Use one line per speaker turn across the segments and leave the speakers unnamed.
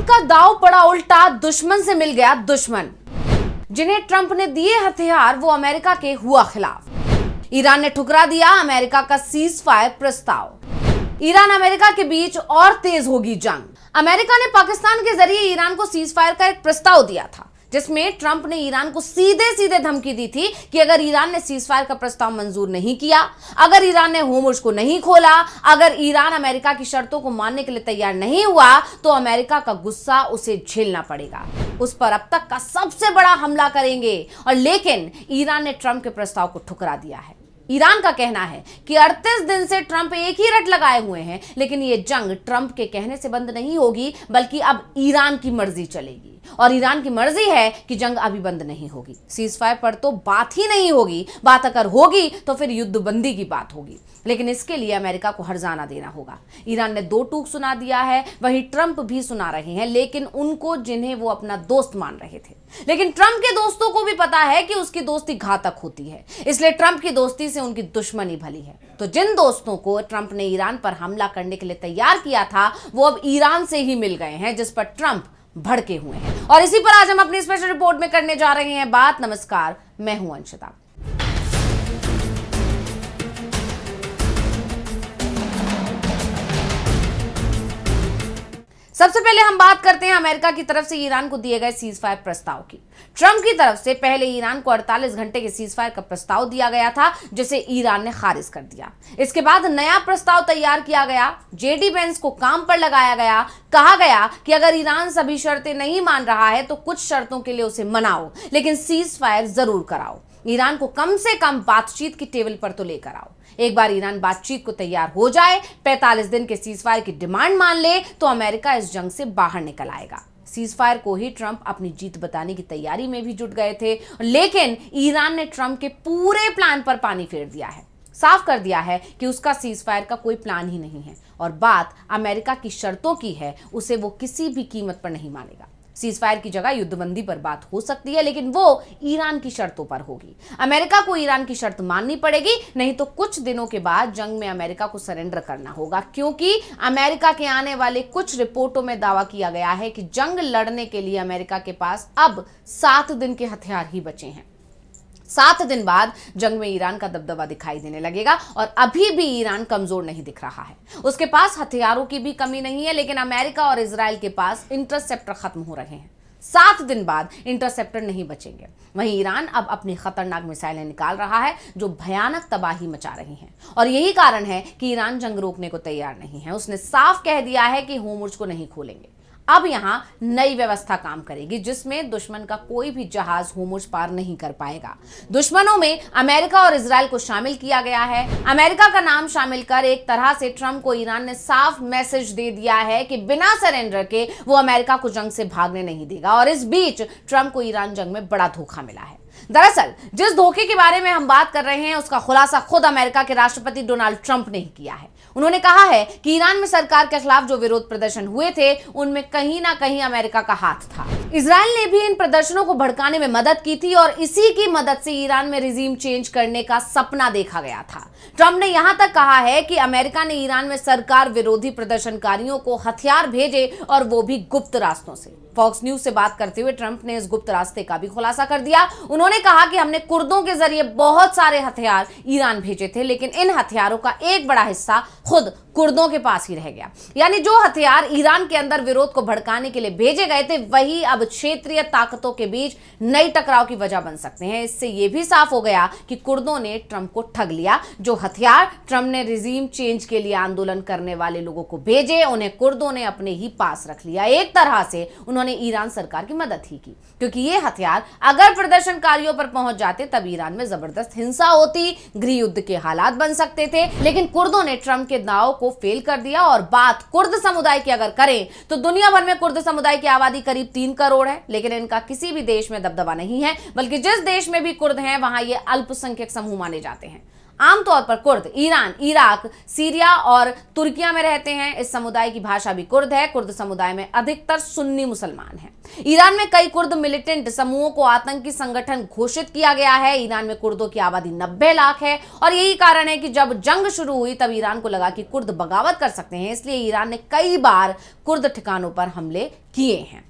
Trump का दांव पड़ा उल्टा, दुश्मन से मिल गया दुश्मन। जिन्हें ट्रंप ने दिए हथियार वो अमेरिका के हुआ खिलाफ। ईरान ने ठुकरा दिया अमेरिका का सीज फायर प्रस्ताव। ईरान अमेरिका के बीच और तेज होगी जंग। अमेरिका ने पाकिस्तान के जरिए ईरान को सीज फायर का एक प्रस्ताव दिया था, जिसमें ट्रंप ने ईरान को सीधे सीधे धमकी दी थी कि अगर ईरान ने सीज फायर का प्रस्ताव मंजूर नहीं किया, अगर ईरान ने होर्मुज को नहीं खोला, अगर ईरान अमेरिका की शर्तों को मानने के लिए तैयार नहीं हुआ, तो अमेरिका का गुस्सा उसे झेलना पड़ेगा। उस पर अब तक का सबसे बड़ा हमला करेंगे। और लेकिन ईरान ने ट्रंप के प्रस्ताव को ठुकरा दिया है। ईरान का कहना है कि 38 दिन से ट्रंप एक ही रट लगाए हुए हैं, लेकिन ये जंग ट्रंप के कहने से बंद नहीं होगी, बल्कि अब ईरान की मर्जी चलेगी। और ईरान की मर्जी है कि जंग अभी बंद नहीं होगी। सीज फायर पर तो बात ही नहीं होगी। बात अगर होगी तो फिर युद्ध बंदी की बात होगी, लेकिन इसके लिए अमेरिका को हर्जाना देना होगा। ईरान ने 2 टूक सुना दिया है, वहीं ट्रंप भी सुना रहे हैं, लेकिन उनको जिन्हें वो अपना दोस्त मान रहे थे। लेकिन ट्रंप के दोस्तों को भी पता है कि उसकी दोस्ती घातक होती है, इसलिए ट्रंप की दोस्ती से उनकी दुश्मनी भली है। तो जिन दोस्तों को ट्रंप ने ईरान पर हमला करने के लिए तैयार किया था, वो अब ईरान से ही मिल गए हैं, जिस पर ट्रंप भड़के हुए हैं। और इसी पर आज हम अपनी स्पेशल रिपोर्ट में करने जा रहे हैं बात। नमस्कार, मैं हूं अंशिता। सबसे पहले हम बात करते हैं अमेरिका की तरफ से ईरान को दिए गए सीज फायर प्रस्ताव की। ट्रंप की तरफ से पहले ईरान को 48 घंटे के सीज फायर का प्रस्ताव दिया गया था, जिसे ईरान ने खारिज कर दिया। इसके बाद नया प्रस्ताव तैयार किया गया, जेडी वेंस को काम पर लगाया गया। कहा गया कि अगर ईरान सभी शर्तें नहीं मान रहा है तो कुछ शर्तों के लिए उसे मनाओ, लेकिन सीज फायर जरूर कराओ। ईरान को कम से कम बातचीत की टेबल पर तो लेकर आओ। एक बार ईरान बातचीत को तैयार हो जाए, 45 दिन के सीज फायर की डिमांड मान ले, तो अमेरिका इस जंग से बाहर निकल आएगा। सीज फायर को ही ट्रंप अपनी जीत बताने की तैयारी में भी जुट गए थे, लेकिन ईरान ने ट्रंप के पूरे प्लान पर पानी फेर दिया है। साफ कर दिया है कि उसका सीज फायर का कोई प्लान ही नहीं है और बात अमेरिका की शर्तों की है, उसे वो किसी भी कीमत पर नहीं मानेगा। सीज फायर की जगह युद्धबंदी पर बात हो सकती है, लेकिन वो ईरान की शर्तों पर होगी। अमेरिका को ईरान की शर्त माननी पड़ेगी, नहीं तो कुछ दिनों के बाद जंग में अमेरिका को सरेंडर करना होगा, क्योंकि अमेरिका के आने वाले कुछ रिपोर्टों में दावा किया गया है कि जंग लड़ने के लिए अमेरिका के पास अब 7 दिन के हथियार ही बचे हैं। 7 दिन बाद जंग में ईरान का दबदबा दिखाई देने लगेगा और अभी भी ईरान कमजोर नहीं दिख रहा है। उसके पास हथियारों की भी कमी नहीं है, लेकिन अमेरिका और इजराइल के पास इंटरसेप्टर खत्म हो रहे हैं। 7 दिन बाद इंटरसेप्टर नहीं बचेंगे। वहीं ईरान अब अपनी खतरनाक मिसाइलें निकाल रहा है, जो भयानक तबाही मचा रही हैं। और यही कारण है कि ईरान जंग रोकने को तैयार नहीं है। उसने साफ कह दिया है कि होर्मुज को नहीं खोलेंगे। अब यहां नई व्यवस्था काम करेगी, जिसमें दुश्मन का कोई भी जहाज होर्मुज पार नहीं कर पाएगा। दुश्मनों में अमेरिका और इजराइल को शामिल किया गया है। अमेरिका का नाम शामिल कर एक तरह से ट्रंप को ईरान ने साफ मैसेज दे दिया है कि बिना सरेंडर के वो अमेरिका को जंग से भागने नहीं देगा। और इस बीच ट्रंप को ईरान जंग में बड़ा धोखा मिला है। दरअसल जिस धोखे के बारे में हम बात कर रहे हैं, उसका खुलासा खुद अमेरिका के राष्ट्रपति डोनाल्ड ट्रंप ने ही किया है। उन्होंने कहा है कि ईरान में सरकार के खिलाफ जो विरोध प्रदर्शन हुए थे, उनमें कहीं ना कहीं अमेरिका का हाथ था। इजराइल ने भी इन प्रदर्शनों को भड़काने में मदद की थी और इसी की मदद से ईरान में रिजीम चेंज करने का सपना देखा गया था। ट्रंप ने यहां तक कहा है कि अमेरिका ने ईरान में सरकार विरोधी प्रदर्शनकारियों को हथियार भेजे, और वो भी गुप्त रास्तों से। फॉक्स न्यूज से बात करते हुए ट्रंप ने इस गुप्त रास्ते का भी खुलासा कर दिया। उन्होंने कहा कि हमने कुर्दों के जरिए बहुत सारे हथियार ईरान भेजे थे, लेकिन इन हथियारों का एक बड़ा हिस्सा खुद कुर्दों के पास ही रह गया। यानी जो हथियार ईरान के अंदर विरोध को भड़काने के लिए भेजे गए थे, वही अब क्षेत्रीय ताकतों के बीच नई टकराव की वजह बन सकते हैं। इससे यह भी साफ हो गया कि कुर्दों ने ट्रंप को ठग लिया। जो हथियार ट्रंप ने रिजीम चेंज के लिए आंदोलन करने वाले लोगों को भेजे, उन्हें कुर्दों ने अपने ही पास रख लिया। एक तरह से उन्होंने ईरान सरकार की मदद ही की, क्योंकि ये हथियार अगर प्रदर्शनकारियों पर पहुंच जाते, तब ईरान में जबरदस्त हिंसा होती, गृह युद्ध के हालात बन सकते थे। लेकिन कुर्दों ने ट्रंप के दाव को फेल कर दिया। और बात कुर्द समुदाय की अगर करें, तो दुनिया भर में कुर्द समुदाय की आबादी करीब 3 करोड़ है, लेकिन इनका किसी भी देश में दबदबा नहीं है, बल्कि जिस देश में भी कुर्द हैं, वहां ये अल्पसंख्यक समूह माने जाते हैं। आमतौर पर कुर्द ईरान, इराक, सीरिया और तुर्किया में रहते हैं। इस समुदाय की भाषा भी कुर्द है। कुर्द समुदाय में अधिकतर सुन्नी मुसलमान हैं। ईरान में कई कुर्द मिलिटेंट समूहों को आतंकी संगठन घोषित किया गया है। ईरान में कुर्दों की आबादी 90 लाख है और यही कारण है कि जब जंग शुरू हुई तब ईरान को लगा कि कुर्द बगावत कर सकते हैं, इसलिए ईरान ने कई बार कुर्द ठिकानों पर हमले किए हैं।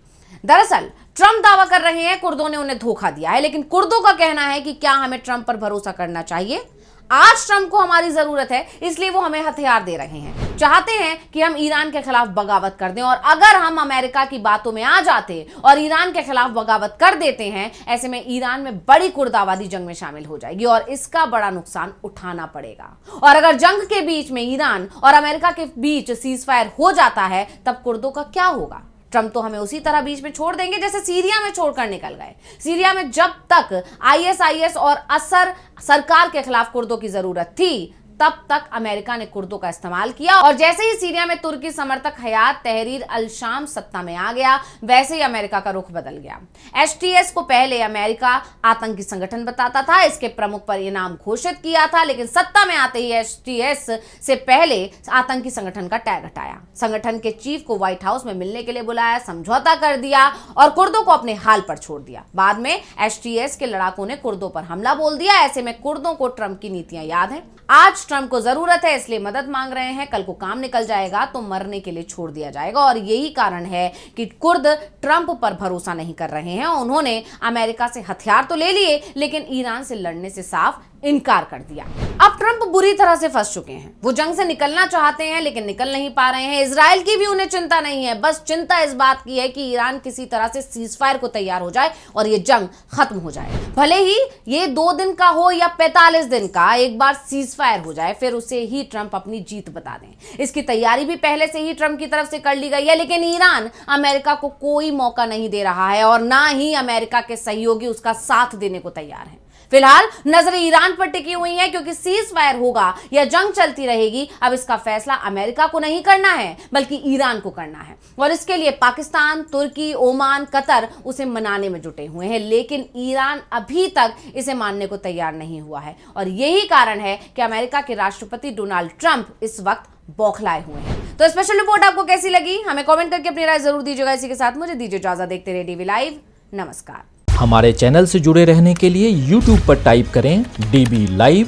दरअसल ट्रंप दावा कर रहे हैं कुर्दों ने उन्हें धोखा दिया है, लेकिन कुर्दों का कहना है कि क्या हमें ट्रंप पर भरोसा करना चाहिए। आज ट्रंप को हमारी जरूरत है, इसलिए वो हमें हथियार दे रहे हैं। चाहते हैं कि हम ईरान के खिलाफ बगावत कर दें, और अगर हम अमेरिका की बातों में आ जाते और ईरान के खिलाफ बगावत कर देते हैं, ऐसे में ईरान में बड़ी कुर्द आबादी जंग में शामिल हो जाएगी और इसका बड़ा नुकसान उठाना पड़ेगा। और अगर जंग के बीच में ईरान और अमेरिका के बीच सीज फायर हो जाता है, तब कुर्दों का क्या होगा। ट्रंप तो हमें उसी तरह बीच में छोड़ देंगे जैसे सीरिया में छोड़कर निकल गए। सीरिया में जब तक आईएसआईएस और असर सरकार के खिलाफ कुर्दों की जरूरत थी, तब तक अमेरिका ने कुर्दों का इस्तेमाल किया, और जैसे ही सीरिया में तुर्की समर्थक हयात तहरीर अल शाम सत्ता में आ गया, वैसे ही अमेरिका का रुख बदल गया। एचटीएस को पहले अमेरिका आतंकी संगठन बताता था, इसके प्रमुख पर इनाम घोषित किया था, लेकिन सत्ता में आते ही एचटीएस से पहले आतंकी संगठन का टैग हटाया। संगठन के चीफ को व्हाइट हाउस में मिलने के लिए बुलाया, समझौता कर दिया और कुर्दों को अपने हाल पर छोड़ दिया। बाद में एचटीएस के लड़ाकों ने कुर्दों पर हमला बोल दिया। ऐसे में कुर्दों को ट्रंप की नीतियां याद हैं। आज ट्रंप को जरूरत है, इसलिए मदद मांग रहे हैं। कल को काम निकल जाएगा तो मरने के लिए छोड़ दिया जाएगा, और यही कारण है कि कुर्द ट्रंप पर भरोसा नहीं कर रहे हैं। उन्होंने अमेरिका से हथियार तो ले लिए, लेकिन ईरान से लड़ने से साफ इनकार कर दिया। अब ट्रंप बुरी तरह से फंस चुके हैं। वो जंग से निकलना चाहते हैं लेकिन निकल नहीं पा रहे हैं। इजराइल की भी उन्हें चिंता नहीं है, बस चिंता इस बात की है कि ईरान किसी तरह से सीज फायर को तैयार हो जाए और ये जंग खत्म हो जाए। भले ही ये 2 दिन का हो या 45 दिन का, एक बार सीज फायर हो जाए, फिर उसे ही ट्रंप अपनी जीत बता दें। इसकी तैयारी भी पहले से ही ट्रंप की तरफ से कर ली गई है, लेकिन ईरान अमेरिका को कोई मौका नहीं दे रहा है और ना ही अमेरिका के सहयोगी उसका साथ देने को तैयार हैं। फिलहाल नजरें ईरान पर टिकी हुई हैं, क्योंकि सीज फायर होगा या जंग चलती रहेगी, अब इसका फैसला अमेरिका को नहीं करना है बल्कि ईरान को करना है। और इसके लिए पाकिस्तान, तुर्की, ओमान, कतर उसे मनाने में जुटे हुए हैं, लेकिन ईरान अभी तक इसे मानने को तैयार नहीं हुआ है। और यही कारण है कि अमेरिका के राष्ट्रपति डोनाल्ड ट्रंप इस वक्त बौखलाए हुए हैं। तो स्पेशल रिपोर्ट आपको कैसी लगी, हमें कमेंट करके अपनी राय जरूर दीजिएगा। इसी के साथ मुझे दीजिए इजाजत। देखते रहिए डीवी लाइव। नमस्कार।
हमारे चैनल से जुड़े रहने के लिए YouTube पर टाइप करें DB लाइव,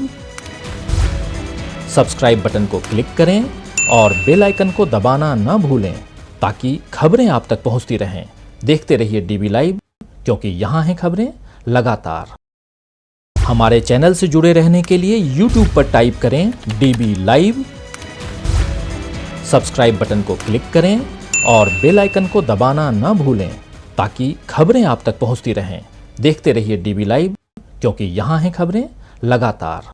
सब्सक्राइब बटन को क्लिक करें और बेल आइकन को दबाना ना भूलें ताकि खबरें आप तक पहुंचती रहें। देखते रहिए DB लाइव, क्योंकि यहाँ हैं खबरें लगातार। हमारे चैनल से जुड़े रहने के लिए YouTube पर टाइप करें DB लाइव, सब्सक्राइब बटन को क्लिक करें और बेल आइकन को दबाना ना भूलें ताकि खबरें आप तक पहुंचती रहें। देखते रहिए DB लाइव, क्योंकि यहाँ हैं खबरें लगातार।